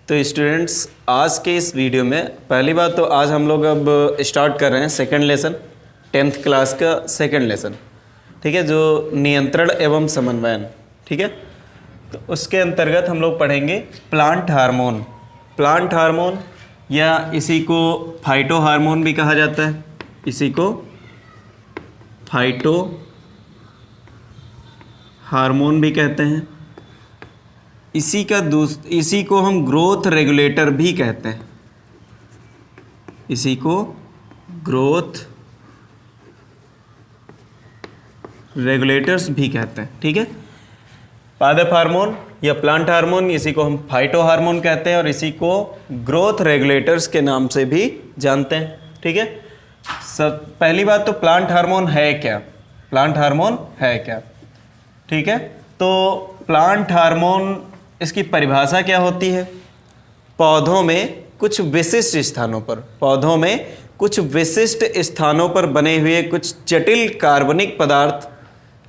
तो स्टूडेंट्स, आज के इस वीडियो में पहली बात तो आज हम लोग अब स्टार्ट कर रहे हैं सेकंड लेसन, 10th क्लास का सेकंड लेसन, ठीक है, जो नियंत्रण एवं समन्वयन, ठीक है। तो उसके अंतर्गत हम लोग पढ़ेंगे प्लांट हार्मोन। प्लांट हार्मोन या इसी को फाइटो हार्मोन भी कहा जाता है, इसी को फाइटो हार्मोन भी कहते हैं। इसी को हम ग्रोथ रेगुलेटर भी कहते हैं, इसी को ग्रोथ रेगुलेटर्स भी कहते हैं, ठीक है। पादप हार्मोन या प्लांट हार्मोन, इसी को हम फाइटो हार्मोन कहते हैं और इसी को ग्रोथ रेगुलेटर्स के नाम से भी जानते हैं, ठीक है। सब पहली बात तो प्लांट हार्मोन है क्या, प्लांट हार्मोन है क्या, ठीक है। तो प्लांट हार्मोन, इसकी परिभाषा क्या होती है? पौधों में कुछ विशिष्ट स्थानों पर, पौधों में कुछ विशिष्ट स्थानों पर बने हुए कुछ जटिल कार्बनिक पदार्थ,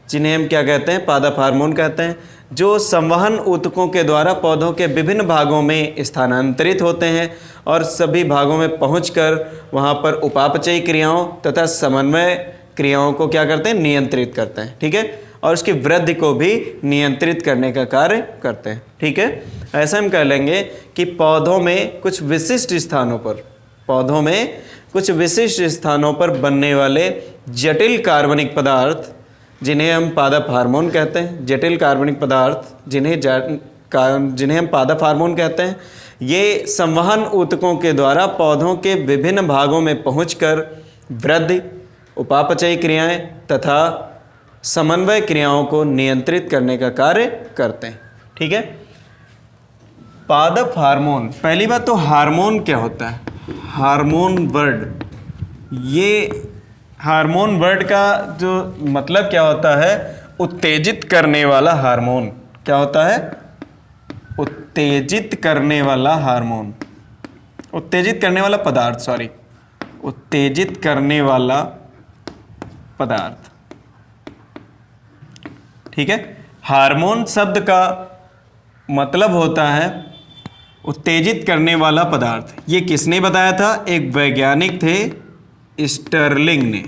जिन्हें हम क्या कहते हैं, पादप हार्मोन कहते हैं, जो संवहन ऊतकों के द्वारा पौधों के विभिन्न भागों में स्थानांतरित होते हैं और सभी भागों में पहुंचकर वहां पर उपापचयी क्रियाओं तथा समन्वय क्रियाओं को क्या करते हैं, नियंत्रित करते हैं, ठीक है, और उसकी वृद्धि को भी नियंत्रित करने का कार्य करते हैं, ठीक है। ऐसा हम कह लेंगे कि पौधों में कुछ विशिष्ट स्थानों पर, पौधों में कुछ विशिष्ट स्थानों पर बनने वाले जटिल कार्बनिक पदार्थ, जिन्हें हम पादप हार्मोन कहते हैं, जटिल कार्बनिक पदार्थ जिन्हें हम पादप हार्मोन कहते हैं, ये संवहन ऊतकों के द्वारा पौधों के विभिन्न भागों में पहुंचकर वृद्धि, उपापचयी क्रियाएं तथा समन्वय क्रियाओं को नियंत्रित करने का कार्य करते हैं, ठीक है। पादप हार्मोन, पहली बात तो हार्मोन क्या होता है? हार्मोन वर्ड, ये हार्मोन वर्ड का जो मतलब क्या होता है, उत्तेजित करने वाला हार्मोन। क्या होता है? उत्तेजित करने वाला हार्मोन, उत्तेजित करने वाला पदार्थ, सॉरी, उत्तेजित करने वाला पदार्थ, ठीक है। हार्मोन शब्द का मतलब होता है उत्तेजित करने वाला पदार्थ। ये किसने बताया था? एक वैज्ञानिक थे स्टर्लिंग ने,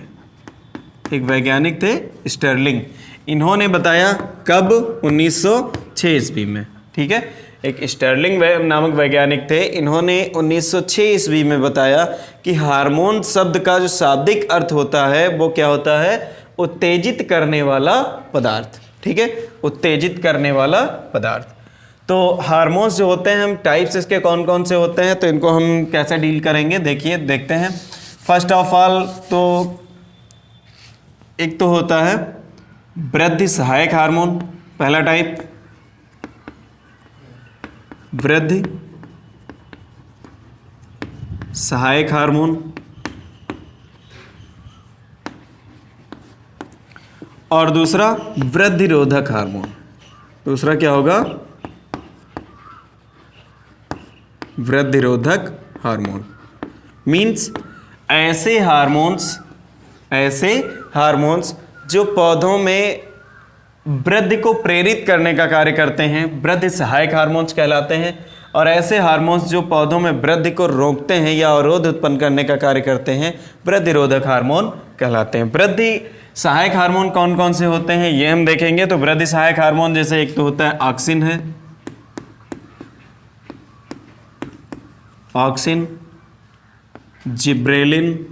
एक वैज्ञानिक थे स्टर्लिंग। इन्होंने बताया कब? 1906 ईस्वी में, ठीक है। एक स्टर्लिंग नामक वैज्ञानिक थे, इन्होंने 1906 ईस्वी में बताया कि हार्मोन शब्द का जो शाब्दिक अर्थ होता है वो क्या होता है? उत्तेजित करने वाला पदार्थ, ठीक है, उत्तेजित करने वाला पदार्थ। तो हार्मोन्स जो होते हैं, हम टाइप्स इसके कौन कौन से होते हैं, तो इनको हम कैसे डील करेंगे, देखिए देखते हैं। फर्स्ट ऑफ ऑल तो एक तो होता है वृद्धि सहायक हार्मोन, पहला टाइप, वृद्धि सहायक हार्मोन। और दूसरा वृद्धिरोधक हार्मोन। दूसरा क्या होगा? वृद्धिरोधक हार्मोन। मीन्स ऐसे हार्मोन्स जो पौधों में वृद्धि को प्रेरित करने का कार्य करते हैं, वृद्धि सहायक हार्मोन्स कहलाते हैं। और ऐसे हार्मोन्स जो पौधों में वृद्धि को रोकते हैं या अवरोध उत्पन्न करने का कार्य करते हैं, वृद्धिरोधक हार्मोन कहलाते हैं। वृद्धि सहायक हार्मोन कौन कौन से होते हैं ये हम देखेंगे। तो वृद्धि सहायक हार्मोन जैसे एक तो होता है ऑक्सिन है, ऑक्सिन, जिब्रेलिन,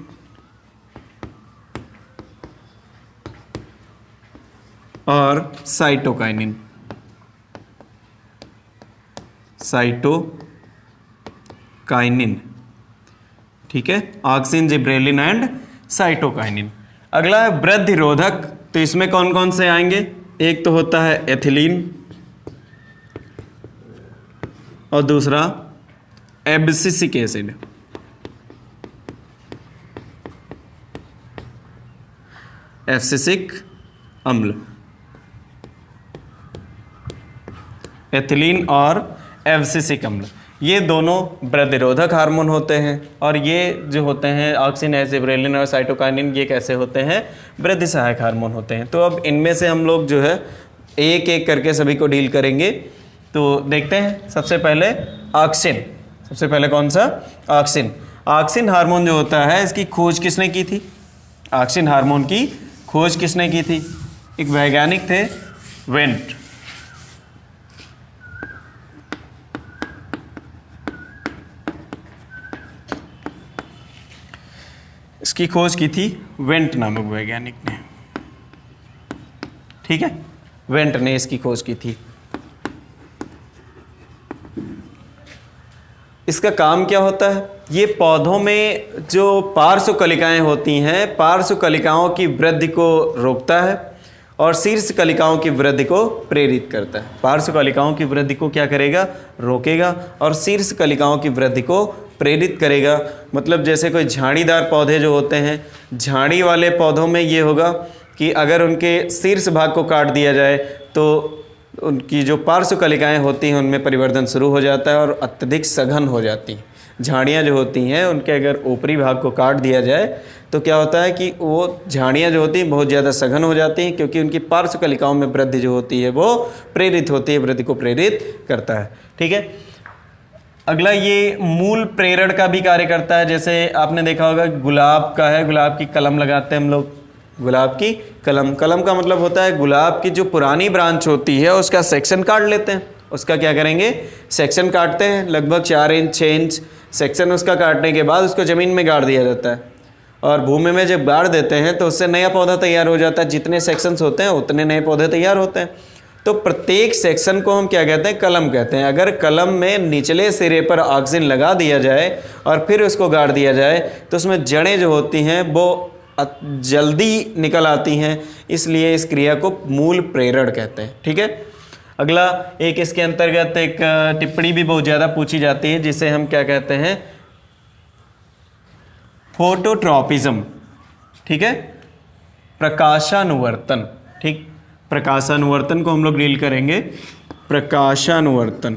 और साइटोकाइनिन, साइटोकाइनिन, ठीक है, ऑक्सिन, जिब्रेलिन एंड साइटोकाइनिन। अगला है वृद्धिरोधक। तो इसमें कौन कौन से आएंगे? एक तो होता है एथिलीन और दूसरा एब्सिसिक एसिड, एब्सिसिक अम्ल, एथिलीन और एब्सिसिक अम्ल, ये दोनों वृद्धिरोधक हार्मोन होते हैं। और ये जो होते हैं ऑक्सिन, जिब्रेलिन और साइटोकाइनिन, ये कैसे होते हैं? वृद्धि सहायक हार्मोन होते हैं। तो अब इनमें से हम लोग जो है एक एक करके सभी को डील करेंगे। तो देखते हैं, सबसे पहले ऑक्सिन। सबसे पहले कौन सा? ऑक्सिन। ऑक्सिन हार्मोन जो होता है इसकी खोज किसने की थी? ऑक्सिन हार्मोन की खोज किसने की थी? एक वैज्ञानिक थे, वेंट। इसकी खोज की थी वेंट नामक वैज्ञानिक ने। ठीक है, वेंट ने इसकी खोज की थी। इसका काम क्या होता है? ये पौधों में जो पार्श्व कलिकाएं होती हैं, पार्श्व कलिकाओं की वृद्धि को रोकता है और शीर्ष कलिकाओं की वृद्धि को प्रेरित करता है। पार्श्व कलिकाओं की वृद्धि को क्या करेगा? रोकेगा और शीर्ष कलिकाओं की वृद्धि को प्रेरित करेगा। मतलब जैसे कोई झाड़ीदार पौधे जो होते हैं, झाड़ी वाले पौधों में ये होगा कि अगर उनके शीर्ष भाग को काट दिया जाए तो उनकी जो पार्श्व कलिकाएं होती हैं उनमें परिवर्तन शुरू हो जाता है और अत्यधिक सघन हो जाती हैं। झाड़ियाँ जो होती हैं उनके अगर ऊपरी भाग को काट दिया जाए तो क्या होता है कि वो झाड़ियाँ जो होती हैं बहुत ज़्यादा सघन हो जाती हैं, क्योंकि उनकी पार्श्व कलिकाओं में वृद्धि जो होती है वो प्रेरित होती है, वृद्धि को प्रेरित करता है। ठीक है, अगला ये मूल प्रेरण का भी कार्य करता है। जैसे आपने देखा होगा गुलाब का है, गुलाब की कलम लगाते हैं हम लोग, गुलाब की कलम। कलम का मतलब होता है गुलाब की जो पुरानी ब्रांच होती है उसका सेक्शन काट लेते हैं। उसका क्या करेंगे? सेक्शन काटते हैं, लगभग 4 इंच 6 इंच सेक्शन उसका काटने के बाद उसको ज़मीन में गाड़ दिया जाता है और भूमि में जब गाड़ देते हैं तो उससे नया पौधा तैयार हो जाता है। जितने सेक्शंस होते हैं उतने नए पौधे तैयार होते हैं। तो प्रत्येक सेक्शन को हम क्या कहते हैं? कलम कहते हैं। अगर कलम में निचले सिरे पर ऑक्सीजन लगा दिया जाए और फिर उसको गाड़ दिया जाए तो उसमें जड़ें जो होती हैं वो जल्दी निकल आती हैं, इसलिए इस क्रिया को मूल प्रेरण कहते हैं। ठीक है, अगला एक इसके अंतर्गत एक टिप्पणी भी बहुत ज़्यादा पूछी जाती है जिसे हम क्या कहते हैं? फोटोट्रॉपिज्म। ठीक है, प्रकाशानुवर्तन। ठीक, प्रकाशानुवर्तन को हम लोग डील करेंगे। प्रकाशानुवर्तन,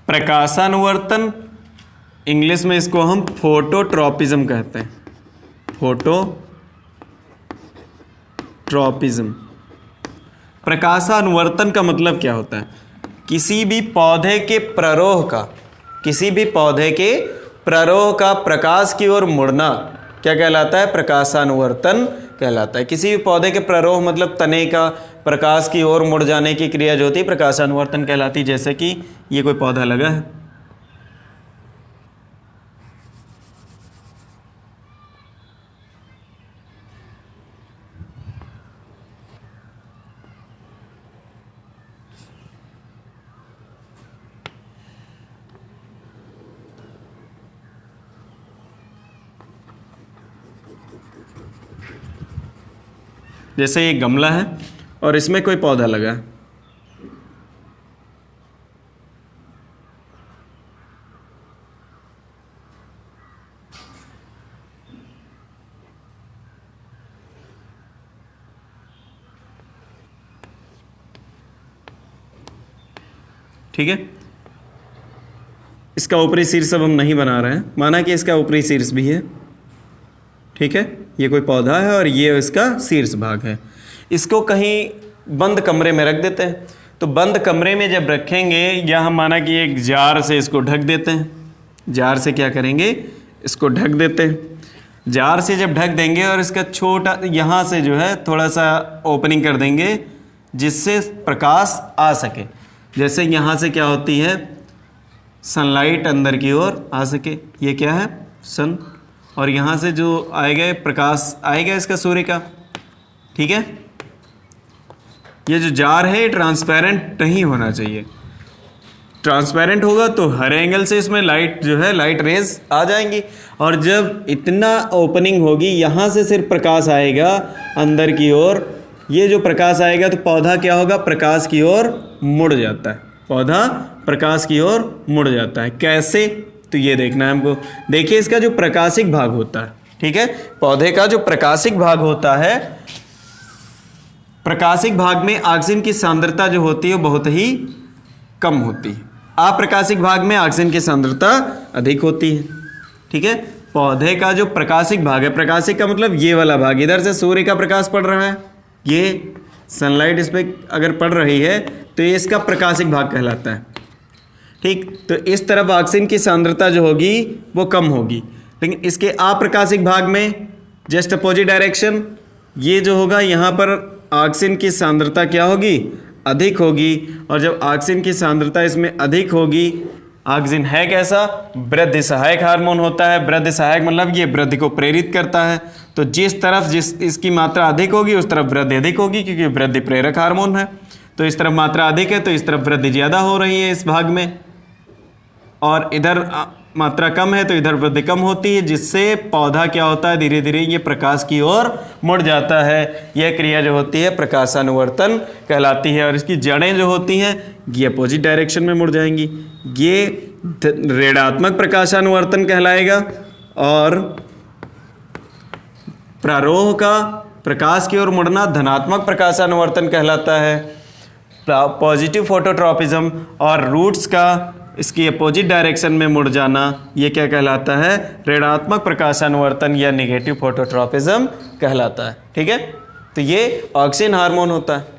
प्रकाशानुवर्तन इंग्लिश में इसको हम फोटोट्रॉपिज्म कहते हैं। फोटोट्रॉपिज्म। प्रकाशानुवर्तन का मतलब क्या होता है? किसी भी पौधे के प्ररोह का प्रकाश की ओर मुड़ना क्या कहलाता है? प्रकाशानुवर्तन कहलाता है। किसी भी पौधे के प्ररोह मतलब तने का प्रकाश की ओर मुड़ जाने की क्रिया जो होती है प्रकाशानुवर्तन कहलाती है। जैसे कि ये कोई पौधा लगा है, जैसे ये गमला है और इसमें कोई पौधा लगा है। ठीक है, इसका ऊपरी शीर्ष अब हम नहीं बना रहे हैं, माना कि इसका ऊपरी शीर्ष भी है। ठीक है, ये कोई पौधा है और ये इसका शीर्ष भाग है। इसको कहीं बंद कमरे में रख देते हैं। तो बंद कमरे में जब रखेंगे या हम माना कि एक जार से इसको ढक देते हैं, जार से क्या करेंगे? इसको ढक देते हैं। जार से जब ढक देंगे और इसका छोटा यहाँ से जो है थोड़ा सा ओपनिंग कर देंगे जिससे प्रकाश आ सके। जैसे यहाँ से क्या होती है? सनलाइट अंदर की ओर आ सके। ये क्या है? सन। और यहाँ से जो आएगा प्रकाश आएगा इसका सूर्य का। ठीक है, ये जो जार है ट्रांसपेरेंट नहीं होना चाहिए। ट्रांसपेरेंट होगा तो हर एंगल से इसमें लाइट जो है लाइट रेज आ जाएंगी। और जब इतना ओपनिंग होगी यहाँ से सिर्फ प्रकाश आएगा अंदर की ओर। ये जो प्रकाश आएगा तो पौधा क्या होगा? प्रकाश की ओर मुड़ जाता है। पौधा प्रकाश की ओर मुड़ जाता है। कैसे? तो ये देखना है हमको। देखिए इसका जो प्रकाशिक भाग होता है, ठीक है, पौधे का जो प्रकाशिक भाग होता है, प्रकाशिक भाग में ऑक्सीजन की सांद्रता जो होती है बहुत ही कम होती है। अप्रकाशिक भाग में ऑक्सीजन की सांद्रता अधिक होती है। ठीक है, पौधे का जो प्रकाशिक भाग है, प्रकाशिक का मतलब ये वाला भाग, इधर से सूर्य का प्रकाश पड़ रहा है, ये सनलाइट इस पर अगर पड़ रही है तो ये इसका प्रकाशिक भाग कहलाता है। ठीक, तो इस तरफ ऑक्सीजन की सांद्रता जो होगी वो कम होगी, लेकिन इसके अप्रकाशिक भाग में जस्ट अपोजिट डायरेक्शन, ये जो होगा यहाँ पर ऑक्सीजन की सांद्रता क्या होगी, अधिक होगी। और जब ऑक्सीजन की सांद्रता इसमें अधिक होगी, ऑक्सीजन है कैसा, वृद्धि सहायक हार्मोन होता है। वृद्धि सहायक मतलब ये वृद्धि को प्रेरित करता है। तो जिस तरफ इसकी मात्रा अधिक होगी उस तरफ वृद्धि अधिक होगी, क्योंकि वृद्धि प्रेरक हार्मोन है। तो इस तरफ मात्रा अधिक है तो इस तरफ वृद्धि ज़्यादा हो रही है इस भाग में, और इधर मात्रा कम है तो इधर वृद्धि कम होती है, जिससे पौधा क्या होता है, धीरे धीरे ये प्रकाश की ओर मुड़ जाता है। यह क्रिया जो होती है प्रकाशानुवर्तन कहलाती है। और इसकी जड़ें जो होती हैं ये अपोजिट डायरेक्शन में मुड़ जाएंगी, ये ऋणात्मक प्रकाशानुवर्तन कहलाएगा। और प्रारोह का प्रकाश की ओर मुड़ना धनात्मक प्रकाशानुवर्तन कहलाता है। पॉजिटिव फोटोट्रॉपिज्म और रूट्स का इसकी अपोजिट डायरेक्शन में मुड़ जाना ये क्या कहलाता है, ऋणात्मक प्रकाशानुवर्तन या नेगेटिव फोटोट्रॉपिज्म कहलाता है। ठीक है, तो ये ऑक्सीजन हार्मोन होता है।